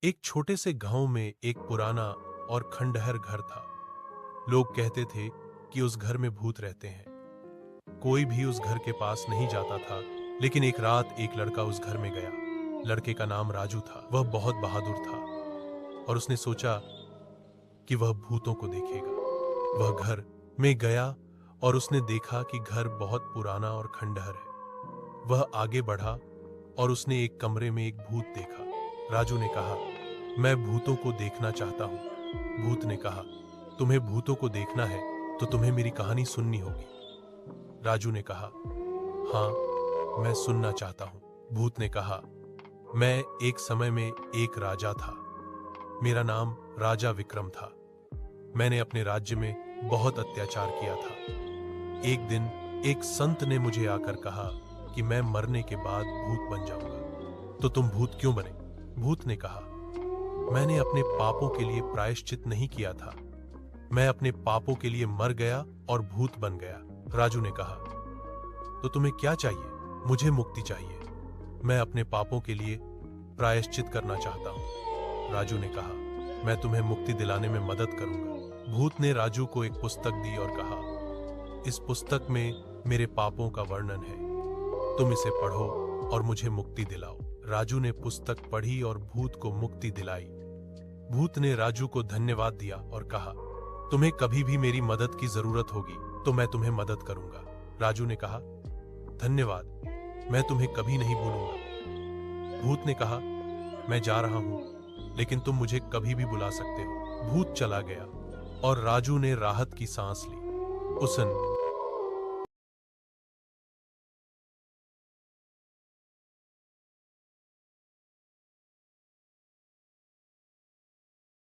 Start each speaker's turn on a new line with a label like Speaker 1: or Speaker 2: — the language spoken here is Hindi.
Speaker 1: एक छोटे से गांव में एक पुराना और खंडहर घर था। लोग कहते थे कि उस घर में भूत रहते हैं। कोई भी उस घर के पास नहीं जाता था। लेकिन एक रात एक लड़का उस घर में गया। लड़के का नाम राजू था। वह बहुत बहादुर था और उसने सोचा कि वह भूतों को देखेगा। वह घर में गया और उसने देखा कि घर बहुत पुराना और खंडहर है। वह आगे बढ़ा और उसने एक कमरे में एक भूत देखा। राजू ने कहा, मैं भूतों को देखना चाहता हूं। भूत ने कहा, तुम्हें भूतों को देखना है तो तुम्हें मेरी कहानी सुननी होगी। राजू ने कहा, हाँ, मैं सुनना चाहता हूं। भूत ने कहा, मैं एक समय में एक राजा था। मेरा नाम राजा विक्रम था। मैंने अपने राज्य में बहुत अत्याचार किया था। एक दिन एक संत ने मुझे आकर कहा कि मैं मरने के बाद भूत बन जाऊंगा। तो तुम भूत क्यों बने? भूत ने कहा, मैंने अपने पापों के लिए प्रायश्चित नहीं किया था। मैं अपने पापों के लिए मर गया और भूत बन गया। राजू ने कहा, तो तुम्हें क्या चाहिए? मुझे मुक्ति चाहिए। मैं अपने पापों के लिए प्रायश्चित करना चाहता हूं। राजू ने कहा, मैं तुम्हें मुक्ति दिलाने में मदद करूंगा। भूत ने राजू को एक पुस्तक दी और कहा, इस पुस्तक में मेरे पापों का वर्णन है। तुम इसे पढ़ो और मुझे मुक्ति दिलाओ। राजू ने पुस्तक पढ़ी और भूत को मुक्ति दिलाई। भूत ने राजू को धन्यवाद दिया और कहा, तुम्हें कभी भी मेरी मदद की जरूरत होगी तो मैं तुम्हें मदद करूंगा। राजू ने कहा, धन्यवाद, मैं तुम्हें कभी नहीं भूलूंगा। भूत ने कहा, मैं जा रहा हूं, लेकिन तुम मुझे कभी भी बुला सकते हो। भूत चला गया और राजू ने राहत की सांस ली। उस